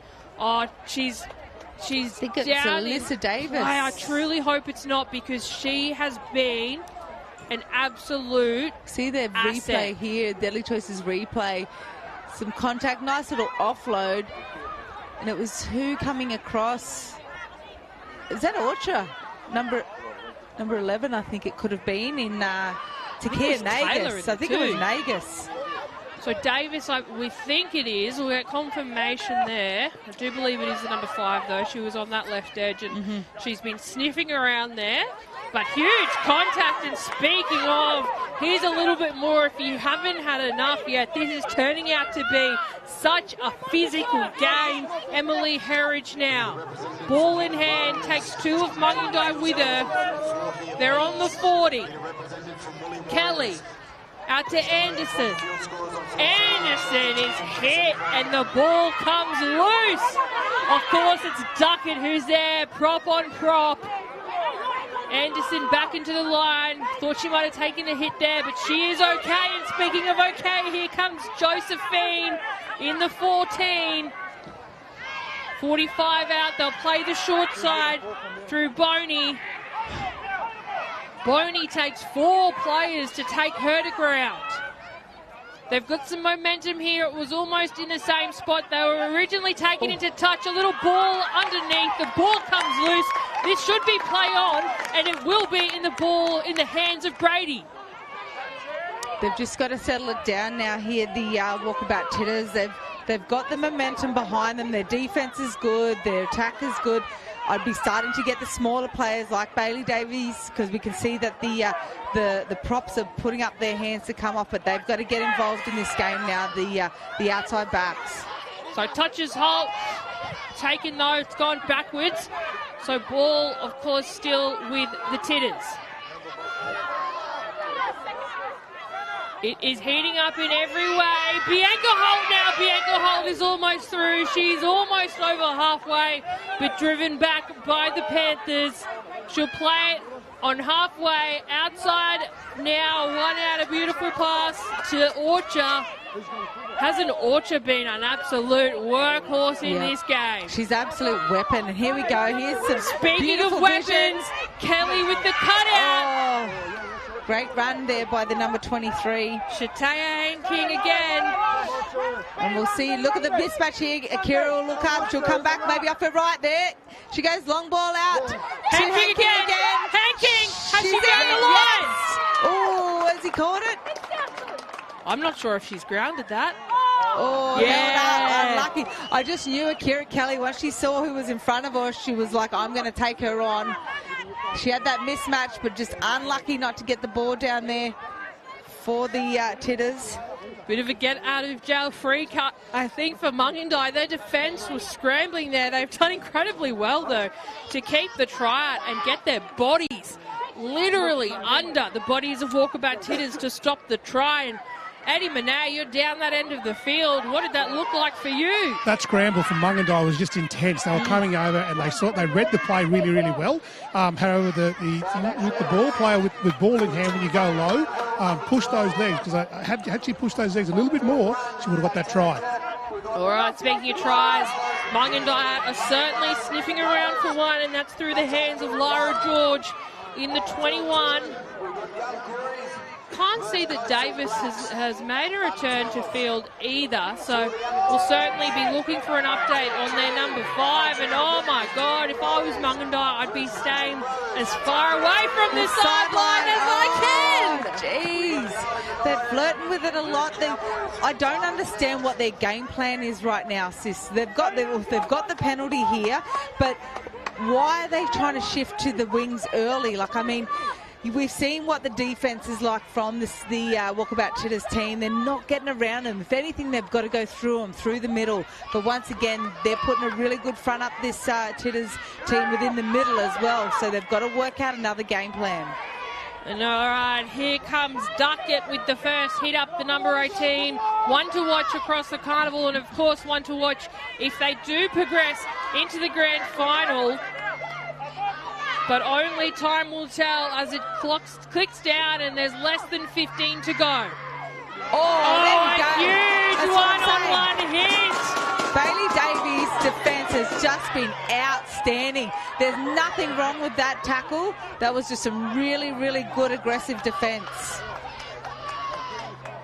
she's I think it's down Alyssa Davis. I truly hope it's not, because she has been an absolute See their asset. replay here, Deadly Choices replay. Some contact, nice little offload. And it was who coming across? Is that Orcha? Number 11, I think it could have been, in Takia Nagus. I think it was Nagus. So Davis, we think it is. We'll get confirmation there. I do believe it is the number 5, though. She was on that left edge, and she's been sniffing around there. But huge contact, and speaking of, here's a little bit more if you haven't had enough yet. This is turning out to be such a physical game. Emily Herridge now. Ball in hand, takes 2 of Mungindi with her. They're on the 40. Kelly. Out to Anderson. Anderson is hit and the ball comes loose. Of course, it's Duckett who's there, prop on prop. Anderson back into the line. Thought she might have taken a hit there, but she is okay. And speaking of okay, here comes Josephine in the 14. 45 out. They'll play the short side through Boney. Boney takes 4 players to take her to ground. They've got some momentum here. It was almost in the same spot. They were originally taken into touch. A little ball underneath. The ball comes loose. This should be play on, and it will be in the hands of Grady. They've just got to settle it down now here, the Walkabout Tiddas. They've got the momentum behind them. Their defence is good. Their attack is good. I'd be starting to get the smaller players like Bailey Davies, because we can see that the props are putting up their hands to come off, but they've got to get involved in this game now, the outside backs. So touches Holt, taken though, it's gone backwards. So ball, of course, still with the Tiddas. It is heating up in every way. Bianca Holt now. Bianca Holt is almost through. She's almost over halfway, but driven back by the Panthers. She'll play it on halfway. Outside now. 1 out, a beautiful pass to Orcha. Hasn't Orcha been an absolute workhorse in this game? She's absolute weapon. And here we go. Here's some Speaking of weapons, vision. Kelly with the cutout. Oh. Great run there by the number 23. Shataya King again. And we'll see. Look at the mismatch here. Akira will look up. She'll come back maybe off her right there. She goes long ball out. Hanking again. Hanking. Has she found the line? Yes. Oh, has he caught it? I'm not sure if she's grounded that. Oh, yeah. Unlucky. I just knew Akira Kelly, once she saw who was in front of her, she was like, I'm going to take her on. She had that mismatch, but just unlucky not to get the ball down there for the Tiddas. Bit of a get out of jail free cut, I think, for Mungindi. Their defence was scrambling there. They've done incredibly well, though, to keep the try out and get their bodies literally under the bodies of Walkabout Tiddas to stop the try. And Eddie Monet, you're down that end of the field. What did that look like for you? That scramble from Mungindi was just intense. They were coming over and they read the play really, really well. However, with the ball player with ball in hand, when you go low, push those legs, because had she pushed those legs a little bit more, she would have got that try. All right, speaking of tries, Mungindi are certainly sniffing around for one, and that's through the hands of Lara George in the 21. Can't see that Davis has made a return to field either, so we'll certainly be looking for an update on their number 5. And oh my God, if I was Mungindi, I'd be staying as far away from the sideline as I can. Jeez, they're flirting with it a lot. I don't understand what their game plan is right now, sis. They've got the penalty here, but why are they trying to shift to the wings early? Like, I mean, we've seen what the defence is like from the Walkabout Tiddas team. They're not getting around them. If anything, they've got to go through them, through the middle. But once again, they're putting a really good front up this Tiddas team within the middle as well. So they've got to work out another game plan. And all right, here comes Duckett with the first hit up, the number 18. One to watch across the Carnival, and of course one to watch if they do progress into the grand final. But only time will tell as it clicks down and there's less than 15 to go. Oh, there we go. Huge one-on-one hit. Bailey Davies' defence has just been outstanding. There's nothing wrong with that tackle. That was just some really, really good aggressive defence.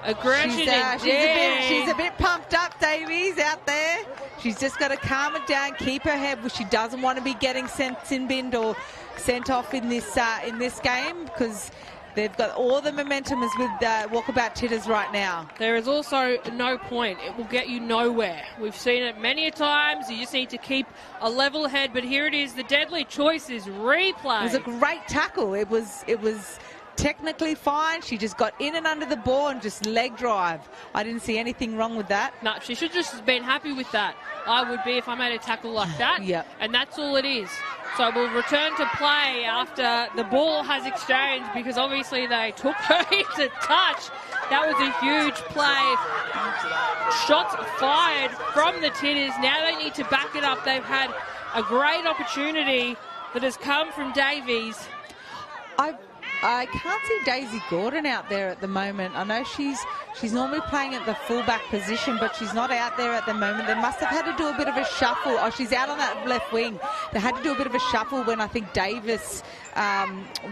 Aggression she's a bit pumped up, Davies, out there. She's just got to calm it down, keep her head. She doesn't want to be getting sent sin binned or sent off in this game, because they've got all the momentum is with Walkabout Tiddas right now. There is also no point. It will get you nowhere. We've seen it many a times. You just need to keep a level head. But here it is. The deadly choice is replay. It was a great tackle. It was technically fine. She just got in and under the ball and just leg drive. I didn't see anything wrong with that. No, she should just have been happy with that. I would be if I made a tackle like that. Yep. And that's all it is. So we'll return to play after the ball has exchanged, because obviously they took her into touch. That was a huge play. Shots fired from the Tiddas. Now they need to back it up. They've had a great opportunity that has come from Davies. I can't see Daisy Gordon out there at the moment. I know she's normally playing at the fullback position, but she's not out there at the moment. They must have had to do a bit of a shuffle. Oh, she's out on that left wing. They had to do a bit of a shuffle when I think Davis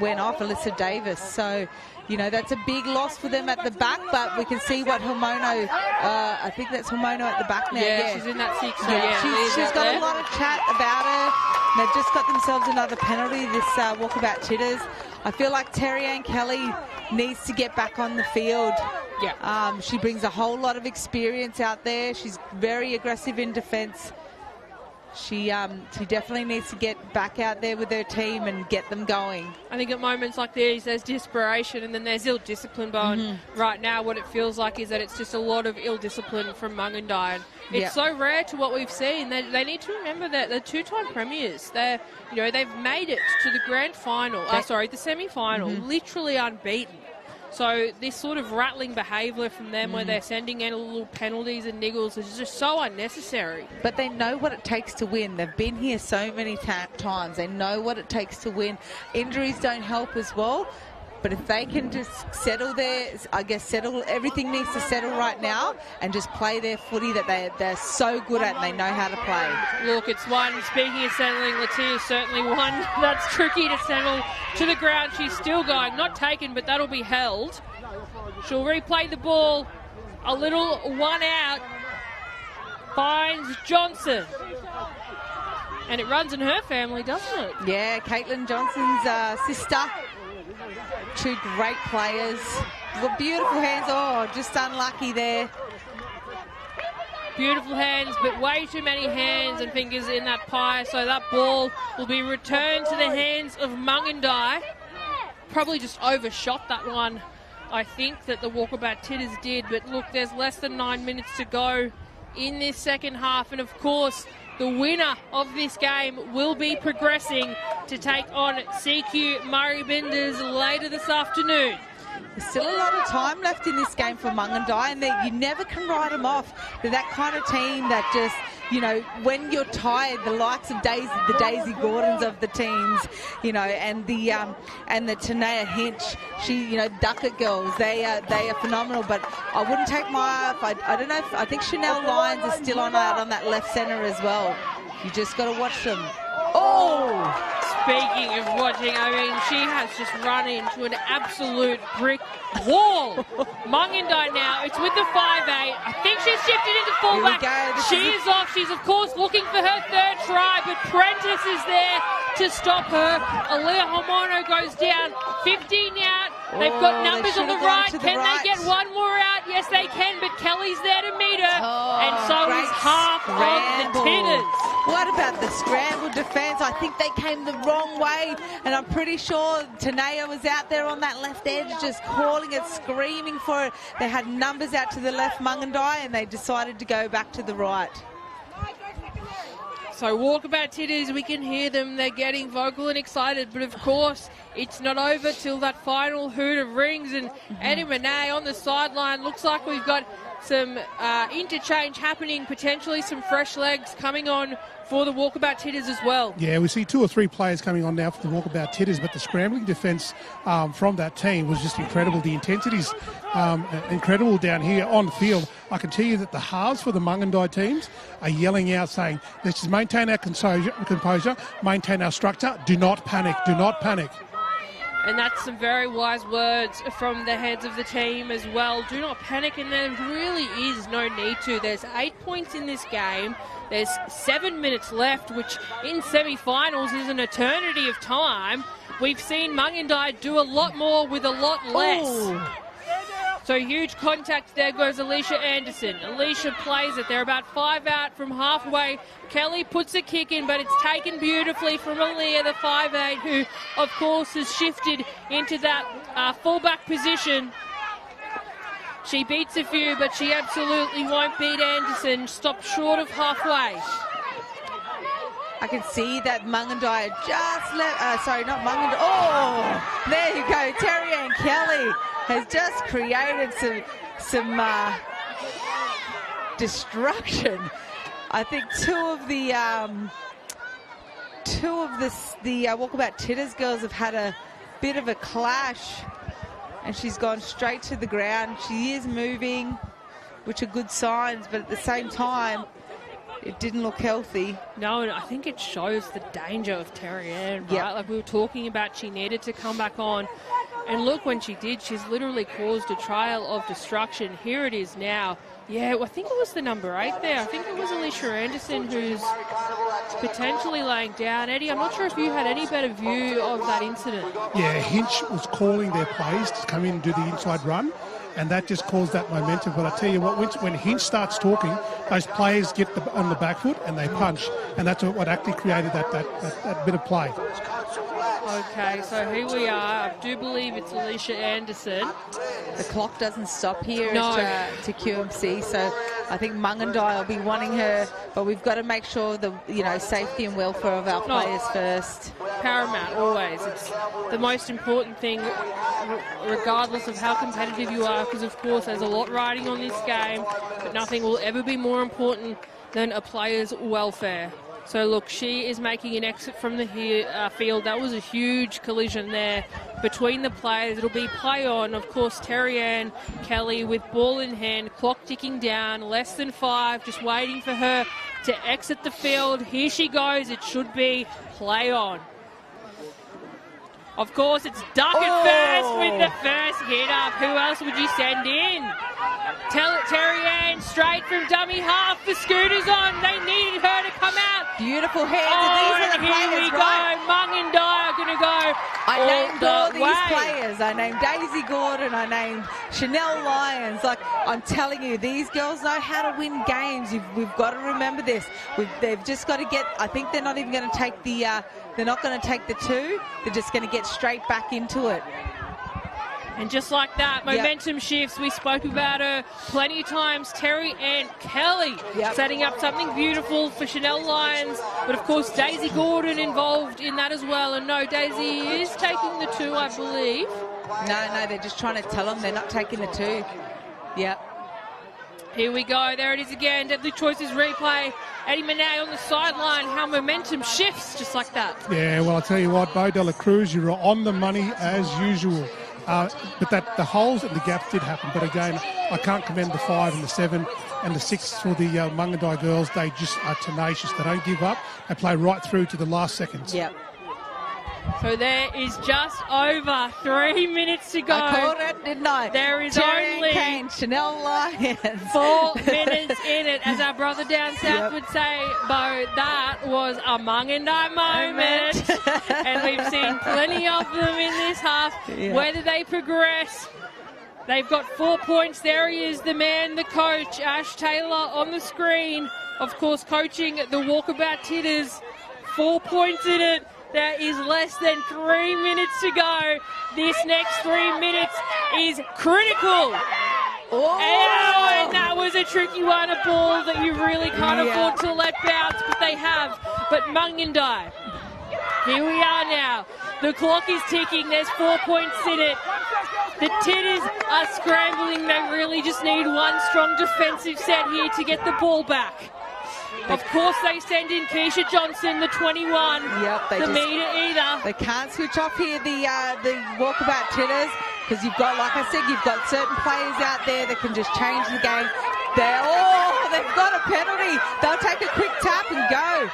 went off, Alyssa Davis. So, you know, that's a big loss for them at the back, but we can see what Hormono, I think that's Hormono at the back now. Yeah, she's in that 6. So she's got there. a lot of chat about her. They've just got themselves another penalty, this Walkabout Tiddas. I feel like Terry-Ann Kelly needs to get back on the field. Yeah. She brings a whole lot of experience out there. She's very aggressive in defence. She definitely needs to get back out there with her team and get them going. I think at moments like these, there's desperation and then there's ill discipline, Bowen. Right now, what it feels like is that it's just a lot of ill discipline from Mungindi. It's so rare to what we've seen. They need to remember that they're two-time premiers. They've made it to the grand final. The semi-final, literally unbeaten. So this sort of rattling behaviour from them where they're sending in little penalties and niggles is just so unnecessary. But they know what it takes to win. They've been here so many times. They know what it takes to win. Injuries don't help as well. But if they can just settle everything needs to settle right now and just play their footy that they're so good at and they know how to play. Look, it's one, speaking of settling, Latia's certainly one that's tricky to settle to the ground. She's still going, not taken, but that'll be held. She'll replay the ball, a little one out, finds Johnson. And it runs in her family, doesn't it? Yeah, Caitlin Johnson's sister. Two great players. Beautiful hands. Oh, just unlucky there. Beautiful hands, but way too many hands and fingers in that pie. So that ball will be returned to the hands of Mungindi. Probably just overshot that one, I think, that the Walkabout Tiddas did. But look, there's less than 9 minutes to go in this second half. And of course, the winner of this game will be progressing to take on CQ Murri Binders later this afternoon. There's still a lot of time left in this game for Mungindi, and you never can write them off. They're that kind of team that just, you know, when you're tired, the likes of the Daisy Gordons of the teams, you know, and the Tanea Hinch, Duckett girls, they are phenomenal. But I wouldn't take my eye off. I don't know I think Chanel Lyons is still on that left centre as well. You just got to watch them. Oh! Speaking of watching, I mean, she has just run into an absolute brick wall. Mungindi now, it's with the 5'8". I think she's shifted into fullback. She is off. She's, of course, looking for her third try, but Prentice is there to stop her. Aaliyah Hormono goes down. 15 out. They've got numbers on the right. Can they get one more out? Yes, they can, but Kelly's there to meet her. And so is half of the Tiddas. What about the scramble defence? I think they came the wrong way, and I'm pretty sure Tanea was out there on that left edge just calling it, screaming for it. They had numbers out to the left, Mungindi, and they decided to go back to the right. So Walkabout Tiddas, we can hear them. They're getting vocal and excited, but of course it's not over till that final hooter rings. And Eddie Monet on the sideline. Looks like we've got some interchange happening, potentially some fresh legs coming on for the Walkabout Tiddas as well. Yeah, we see 2 or 3 players coming on now for the Walkabout Tiddas, but the scrambling defence from that team was just incredible. The intensity's incredible down here on the field. I can tell you that the halves for the Mungindi teams are yelling out saying, let's just maintain our composure, maintain our structure, do not panic, do not panic. And that's some very wise words from the heads of the team as well. Do not panic, and there really is no need to. There's 8 points in this game. There's 7 minutes left, which in semi-finals is an eternity of time. we've seen Mungindi do a lot more with a lot less. Ooh. So huge contact. There goes Alicia Anderson. Alicia plays it. They're about 5 out from halfway. Kelly puts a kick in, but it's taken beautifully from Aaliyah, the 5'8", who, of course, has shifted into that fullback position. She beats a few, but she absolutely won't beat Anderson. Stopped short of halfway. I can see that Mungindi just left. Sorry, not Mungindi. Oh, there you go. Terry Ann Kelly has just created some destruction. I think two of the Walkabout Tiddas girls have had a bit of a clash, and she's gone straight to the ground. She is moving, which are good signs, but at the same time, it didn't look healthy. No, and I think it shows the danger of Terry Ann, right? Yep. Like we were talking about, she needed to come back on. And look, when she did, she's literally caused a trail of destruction. Here it is now. Yeah, well, I think it was the number 8 there. I think it was Alicia Anderson who's potentially laying down. Eddie, I'm not sure if you had any better view of that incident. Yeah, Hinch was calling their plays to come in and do the inside run, and that just caused that momentum. But I tell you what, when Hinch starts talking, those players get on the back foot and they punch, and that's what actually created that bit of play. Okay, so here we are. I do believe it's Alicia Anderson. The clock doesn't stop here No. to QMC, so I think Mungindi will be wanting her, but we've got to make sure the safety and welfare of our players first. Paramount, always. It's the most important thing, regardless of how competitive you are, because of course there's a lot riding on this game, but nothing will ever be more important than a player's welfare. So look, she is making an exit from the field. That was a huge collision there between the players. It'll be play on. Of course, Terry Ann Kelly with ball in hand, clock ticking down, less than 5, just waiting for her to exit the field. Here she goes. It should be play on. Of course, it's Duckett first with the first hit up. Who else would you send in? Terry Ann straight from dummy half for Scooters on. They needed her to come out. Beautiful hands. Oh, These are the here players, we right? go. Mungindi are going to go I named all these way. players. I named Daisy Gordon. I named Chanel Lyons. Like, I'm telling you, these girls know how to win games. We've got to remember this. They've just got to get. I think they're not even going to take the. They're not going to take the 2. They're just going to get straight back into it. And just like that, momentum shifts. We spoke about her plenty of times. Terry Ann Kelly setting up something beautiful for Chanel Lyons. But, of course, Daisy Gordon involved in that as well. And no, Daisy is taking the 2, I believe. No, they're just trying to tell them they're not taking the 2. Yep. Here we go. There it is again. Deadly Choices replay. Eddie Monet on the sideline. How momentum shifts just like that. Yeah, well, I'll tell you what, Bo Dela Cruz, you're on the money as usual. But the holes and the gaps did happen. But again, I can't commend the 5 and the 7 and the 6 for the Mungindi girls. They just are tenacious. They don't give up. They play right through to the last seconds. Yep. So there is just over 3 minutes to go. I called it, didn't I? There is Terry only Kane, Chanel Lyons. 4 minutes in it, as our brother down south would say, Bo. That was a Mungindi moment. And we've seen plenty of them in this half. Yeah. Whether they progress, they've got 4 points. There he is, the man, the coach, Ash Taylor on the screen. Of course, coaching the Walkabout Tiddas. 4 points in it. There is less than 3 minutes to go. This next 3 minutes is critical. And that was a tricky one, a ball that you really can't afford to let bounce, but they have. But Mungindi, here we are now. The clock is ticking. There's 4 points in it. The Tiddas are scrambling. They really just need one strong defensive set here to get the ball back. Of course, they send in Keisha Johnson, the 21. Yep, the meter either. They can't switch off here, the Walkabout Tiddas, because you've got, like I said, you've got certain players out there that can just change the game. They've got a penalty. They'll take a quick tap and go.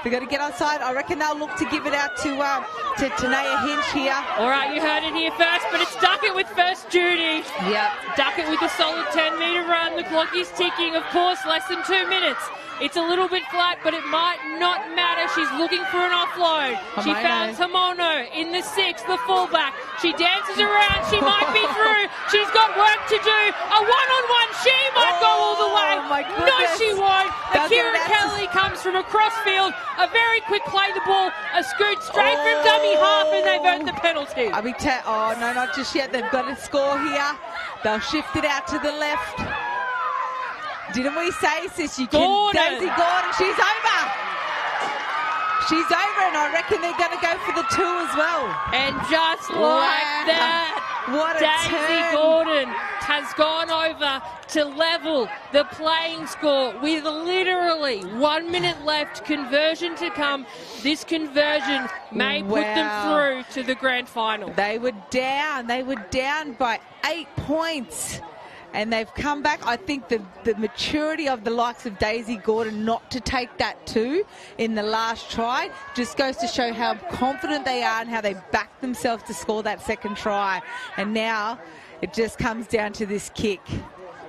They've got to get outside. I reckon they'll look to give it out to Tanea Hinch here. All right, you heard it here first, but it's Duckett with first duty. Yep. Duckett with a solid 10-metre run. The clock is ticking, of course, less than 2 minutes. It's a little bit flat, but it might not matter. She's looking for an offload. She found Tamono in the 6, the fullback. She dances around. She might be through. She's got work to do. A one-on-one. She might go all the way. No, she won't. Akira Kelly comes from across field. A very quick play the ball. A scoot straight from dummy half, and they've earned the penalty. Oh, no, not just yet. They've got a score here. They'll shift it out to the left. Didn't we say, sis, you can... Daisy Gordon, she's over. She's over, and I reckon they're going to go for the 2 as well. And just like that, what a Daisy turn. Gordon has gone over to level the playing score with literally 1 minute left. Conversion to come. This conversion may put them through to the grand final. They were down. They were down by 8 points. And they've come back. I think the maturity of the likes of Daisy Gordon not to take that 2 in the last try just goes to show how confident they are and how they back themselves to score that second try. And now it just comes down to this kick.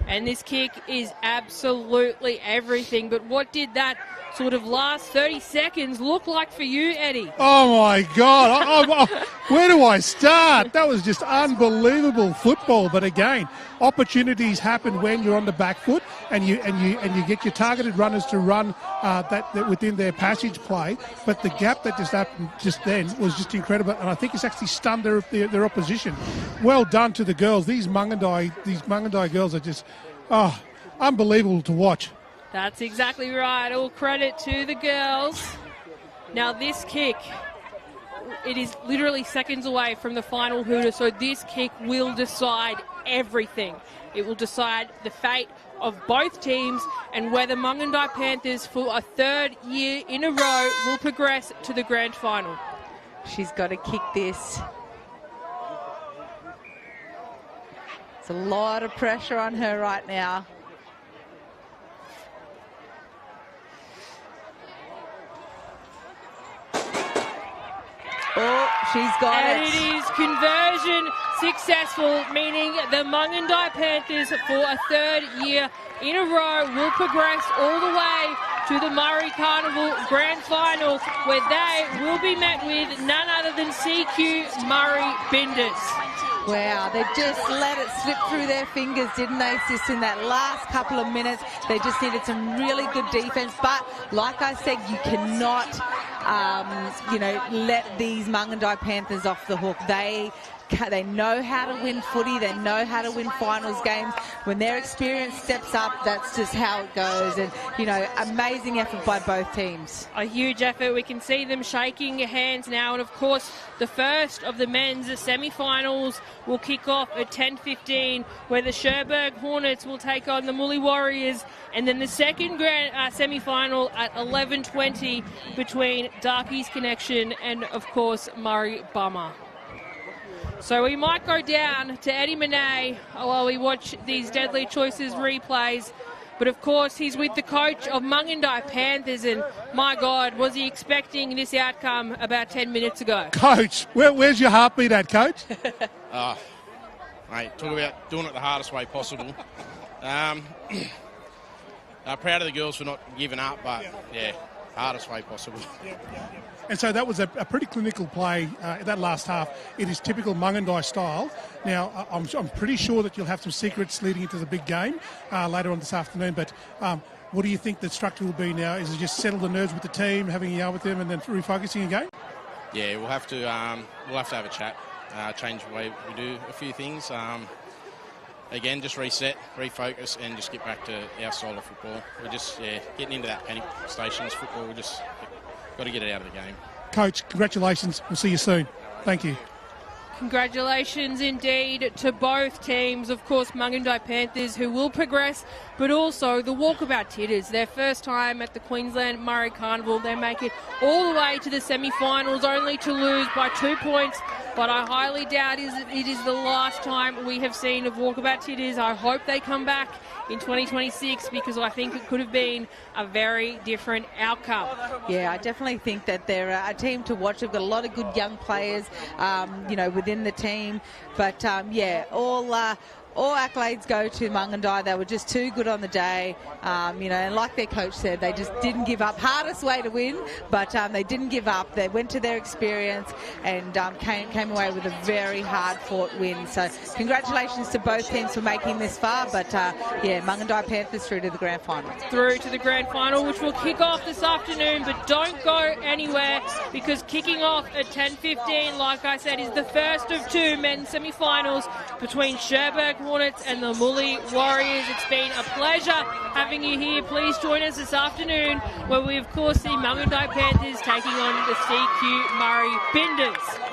And this kick is absolutely everything. But what did that sort of last 30 seconds look like for you, Eddie? Oh, my God. Where do I start? That was just unbelievable football. But again, opportunities happen when you're on the back foot and you get your targeted runners to run that within their passage play. But the gap that just happened just then was just incredible. And I think it's actually stunned their opposition. Well done to the girls. These Mungindi girls are just, unbelievable to watch. That's exactly right. All credit to the girls. Now this kick, it is literally seconds away from the final hooter, so this kick will decide everything. It will decide the fate of both teams and whether Mungindi Panthers, for a 3rd year in a row, will progress to the grand final. She's got to kick this. There's a lot of pressure on her right now. Oh, she's got it. And it is conversion successful, meaning the Mungindi Panthers, for a 3rd year in a row, will progress all the way to the Murri Carnival Grand Final, where they will be met with none other than CQ Murri Binders. Wow, they just let it slip through their fingers, didn't they, sis, in that last couple of minutes. They just needed some really good defence. But like I said, you cannot, let these Mungindi Panthers off the hook. They know how to win footy. They know how to win finals games. When their experience steps up, that's just how it goes. And, amazing effort by both teams. A huge effort. We can see them shaking hands now. And, of course, the first of the men's semi-finals will kick off at 10:15, where the Cherbourg Hornets will take on the Murri Warriors. And then the second semi-final at 11:20 between Darkies Connection and, of course, Murri Bummer. So we might go down to Eddie Monet while we watch these Deadly Choices replays. But, of course, he's with the coach of Mungindi Panthers. And, my God, was he expecting this outcome about 10 minutes ago? Coach, where's your heartbeat at, Coach? Mate, talk about doing it the hardest way possible. Proud of the girls for not giving up, but, hardest way possible. And so that was a pretty clinical play that last half. It is typical Mungindi style. Now, I'm pretty sure that you'll have some secrets leading into the big game later on this afternoon. But what do you think the structure will be now? Is it just settle the nerves with the team, having a yell with them, and then refocusing again? Yeah, we'll have to have a chat, change the way we do a few things. Again, just reset, refocus, and just get back to our style of football. We're just getting into that panic stations football. We just got to get it out of the game. Coach, congratulations. We'll see you soon. Thank you. Congratulations indeed to both teams. Of course, Mungindi Panthers, who will progress, but also the Walkabout Tiddas. Their first time at the Queensland Murri Carnival. They make it all the way to the semi-finals, only to lose by 2 points. But I highly doubt it is the last time we have seen of Walkabout Tiddas. I hope they come back in 2026, because I think it could have been a very different outcome. Yeah, I definitely think that they're a team to watch. They've got a lot of good young players, within the team. But, all accolades go to Mungindi. They were just too good on the day. And like their coach said, they just didn't give up. Hardest way to win, but they didn't give up. They went to their experience and came away with a very hard-fought win. So congratulations to both teams for making this far. But, Mungindi Panthers through to the grand final. Through to the grand final, which will kick off this afternoon. But don't go anywhere, because kicking off at 10:15, like I said, is the first of two men's semi-finals between Cherbourg Hornets and the Murri Warriors. It's been a pleasure having you here. Please join us this afternoon, where we of course see Mungindi Panthers taking on the CQ Murri Binders.